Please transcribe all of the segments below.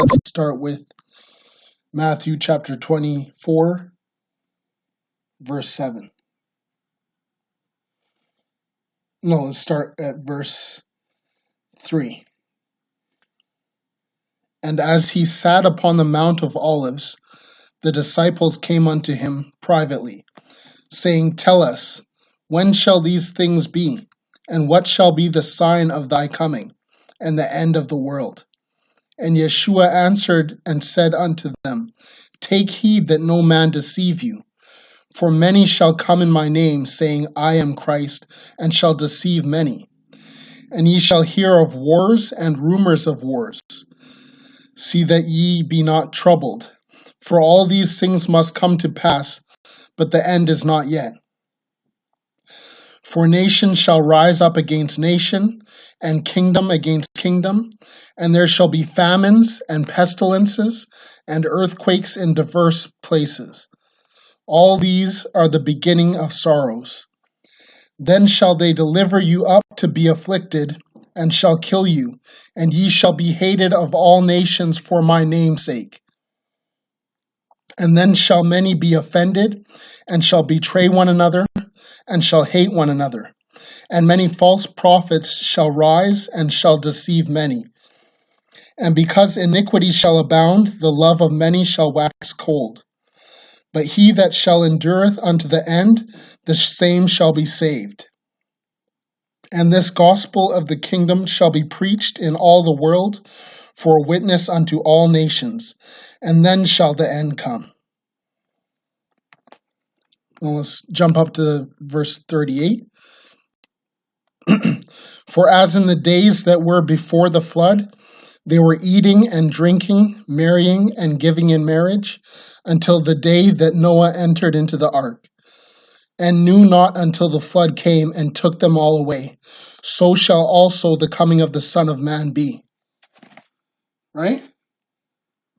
let's start with Matthew chapter 24, verse 7. No, let's start at verse 3. And as he sat upon the Mount of Olives, the disciples came unto him privately, saying, Tell us, when shall these things be? And what shall be the sign of thy coming, and the end of the world? And Yeshua answered and said unto them, Take heed that no man deceive you. For many shall come in my name, saying, I am Christ, and shall deceive many. And ye shall hear of wars and rumors of wars. See that ye be not troubled. For all these things must come to pass, but the end is not yet. For nation shall rise up against nation, and kingdom against kingdom, and there shall be famines and pestilences and earthquakes in diverse places. All these are the beginning of sorrows. Then shall they deliver you up to be afflicted, and shall kill you, and ye shall be hated of all nations for my name's sake. And then shall many be offended, and shall betray one another, and shall hate one another. And many false prophets shall rise, and shall deceive many. And because iniquity shall abound, the love of many shall wax cold. But he that shall endureth unto the end, the same shall be saved. And this gospel of the kingdom shall be preached in all the world for a witness unto all nations, and then shall the end come. Now let's jump up to verse 38. For as in the days that were before the flood, they were eating and drinking, marrying and giving in marriage, until the day that Noah entered into the ark, and knew not until the flood came and took them all away. So shall also the coming of the Son of Man be. Right?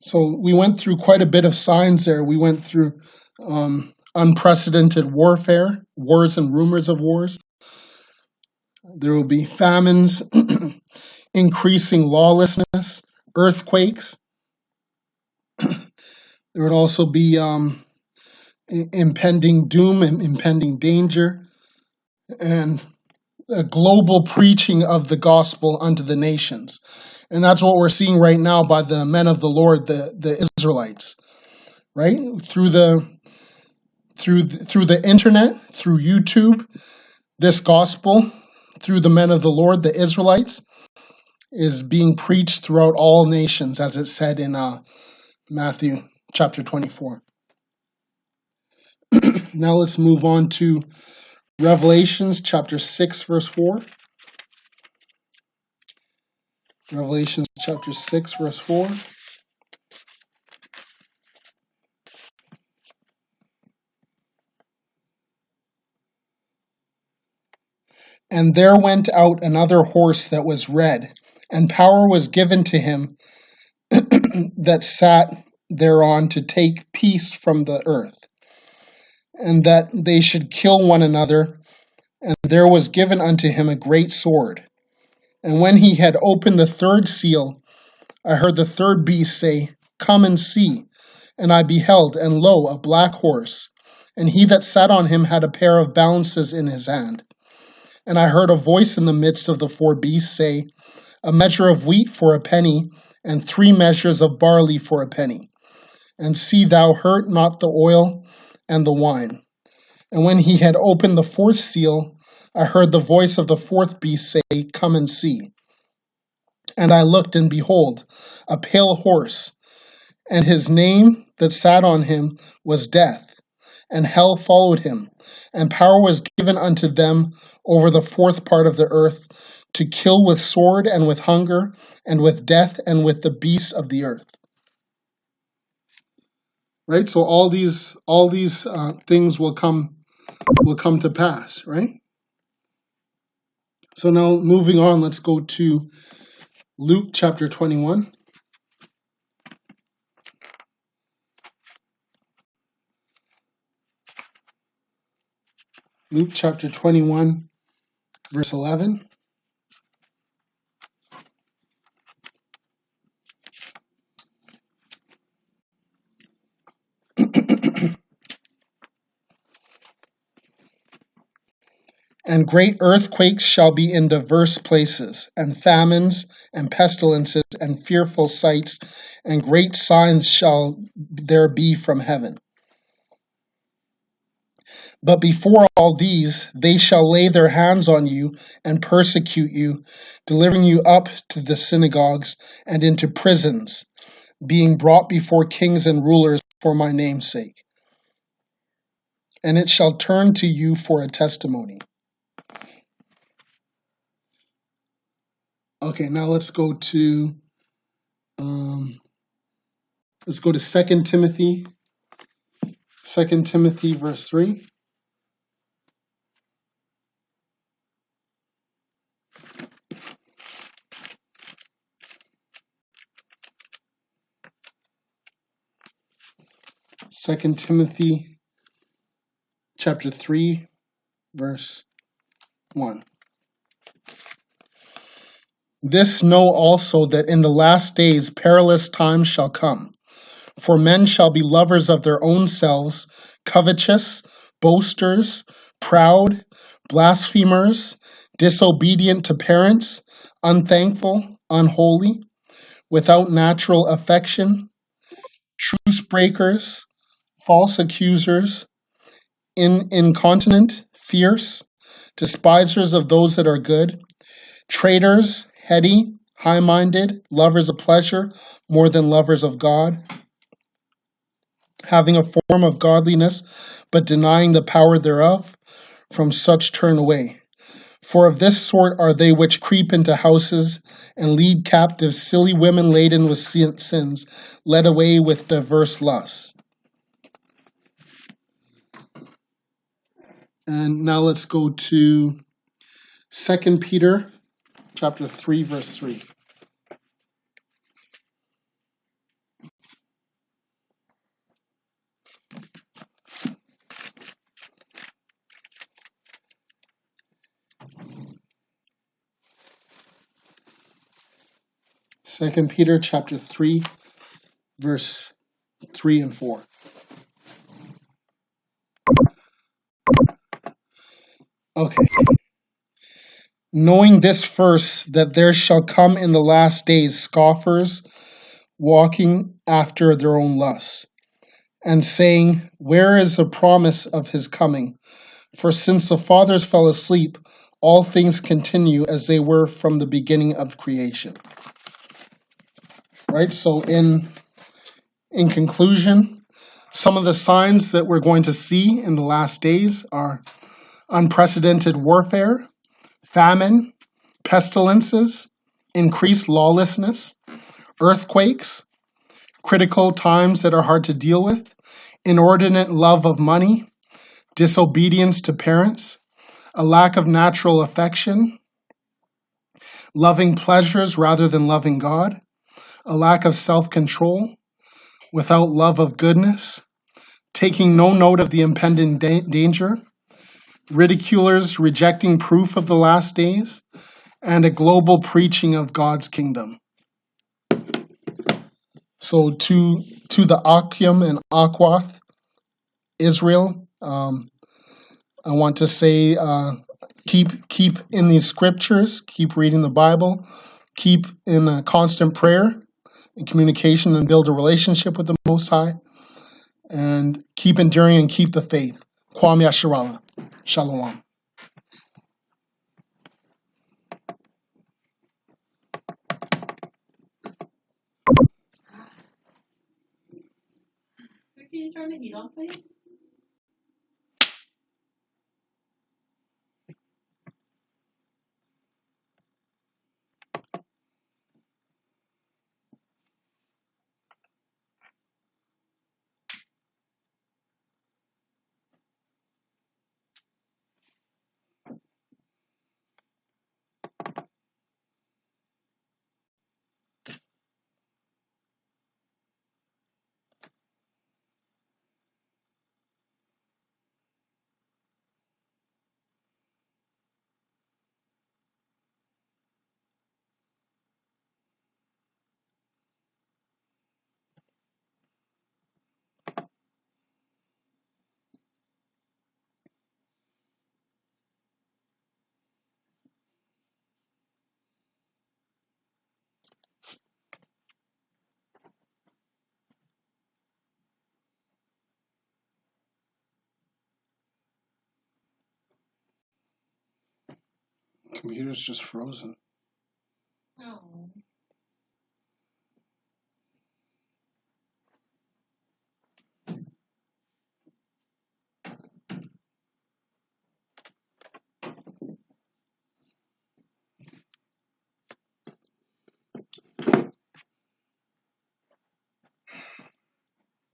So we went through quite a bit of signs there. We went through unprecedented warfare, wars and rumors of wars. There will be famines, increasing lawlessness, earthquakes. There would also be impending doom and impending danger, and a global preaching of the gospel unto the nations. And that's what we're seeing right now by the men of the Lord, the Israelites, right? Through the internet, through YouTube, this gospel, through the men of the Lord, the Israelites, is being preached throughout all nations, as it said in Matthew chapter 24. Now let's move on to Revelations chapter 6, verse 4. Revelations chapter 6, verse 4. And there went out another horse that was red, and power was given to him that sat thereon to take peace from the earth, and that they should kill one another. And there was given unto him a great sword. And when he had opened the third seal, I heard the third beast say, Come and see. And I beheld, and lo, a black horse, and he that sat on him had a pair of balances in his hand. And I heard a voice in the midst of the four beasts say, A measure of wheat for a penny, and 3 measures of barley for a penny. And see thou hurt not the oil and the wine. And when he had opened the fourth seal, I heard the voice of the fourth beast say, Come and see. And I looked, and behold, a pale horse, and his name that sat on him was Death, and hell followed him, and power was given unto them over the fourth part of the earth, to kill with sword, and with hunger, and with death, and with the beasts of the earth. Right? So all these things will come to pass, right? So now moving on, let's go to Luke chapter 21. Luke chapter 21, verse 11. And great earthquakes shall be in diverse places, and famines, and pestilences, and fearful sights, and great signs shall there be from heaven. But before all these, they shall lay their hands on you and persecute you, delivering you up to the synagogues and into prisons, being brought before kings and rulers for my name's sake. And it shall turn to you for a testimony. Okay, now let's go to 2 Timothy. 2 Timothy verse 3. Second Timothy chapter 3 verse 1. This know also that in the last days perilous times shall come. For men shall be lovers of their own selves, covetous, boasters, proud, blasphemers, disobedient to parents, unthankful, unholy, without natural affection, truce breakers, false accusers, incontinent, fierce, despisers of those that are good, traitors, heady, high-minded, lovers of pleasure more than lovers of God, having a form of godliness, but denying the power thereof. From such turn away. For of this sort are they which creep into houses and lead captive silly women laden with sins, led away with diverse lusts. And now let's go to 2 Peter chapter 3, verse 3. 2 Peter chapter 3, verse 3 and 4. Okay. Knowing this first, that there shall come in the last days scoffers, walking after their own lusts, and saying, where is the promise of his coming? For since the fathers fell asleep, all things continue as they were from the beginning of creation. Right? So in conclusion, some of the signs that we're going to see in the last days are unprecedented warfare, famine, pestilences, increased lawlessness, earthquakes, critical times that are hard to deal with, inordinate love of money, disobedience to parents, a lack of natural affection, loving pleasures rather than loving God, a lack of self-control, without love of goodness, taking no note of the impending danger, ridiculers rejecting proof of the last days, and a global preaching of God's kingdom. So to the Akim and Akwath, Israel, I want to say keep in these scriptures, keep reading the Bible, keep in a constant prayer and communication, and build a relationship with the Most High, and keep enduring and keep the faith. Kwam Yasharala. Shalom. Can you turn the heat on, please? Computer's just frozen. Oh.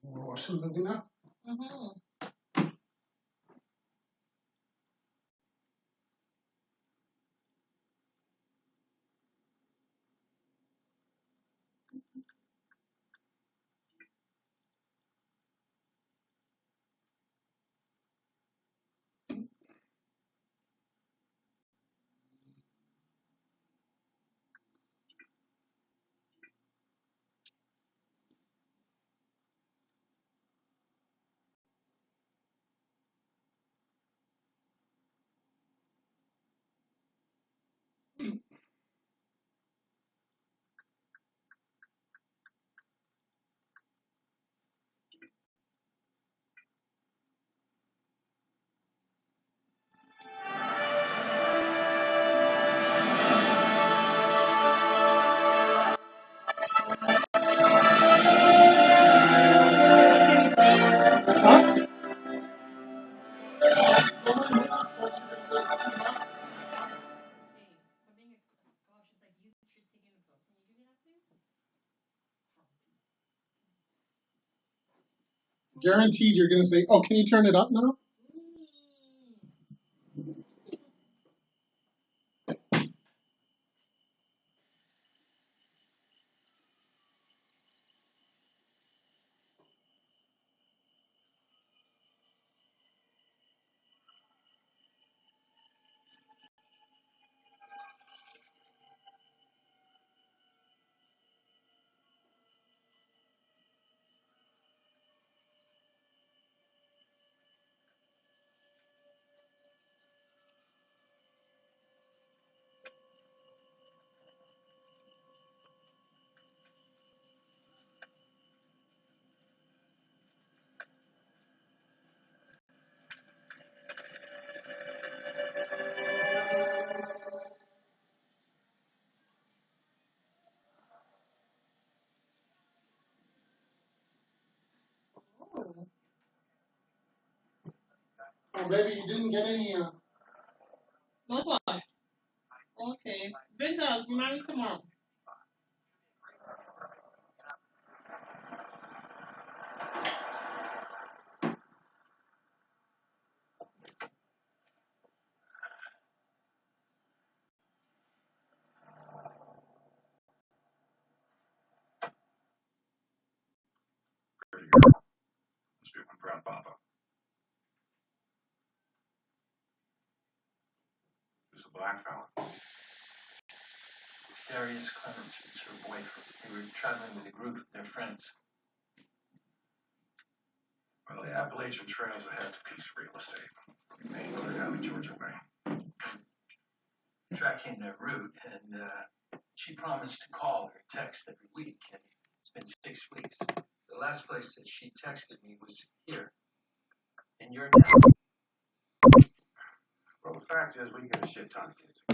Wanna watch the movie now? Mm-hmm. Huh? Guaranteed you're gonna say, oh, can you turn it up now? Oh, baby, you didn't get any. What? Okay. Brenda, marry tomorrow. Must be my grandpapa. Who's a black fella? Darius Clemens, it's her boyfriend. They were traveling with a group of their friends. Well, the Appalachian Trail's a hefty piece of real estate. Maine, clear down to Georgia way. Tracking their route, and she promised to call or text every week, and it's been 6 weeks. The last place that she texted me was here, in your town. Well, the fact is, we get a shit ton of kids.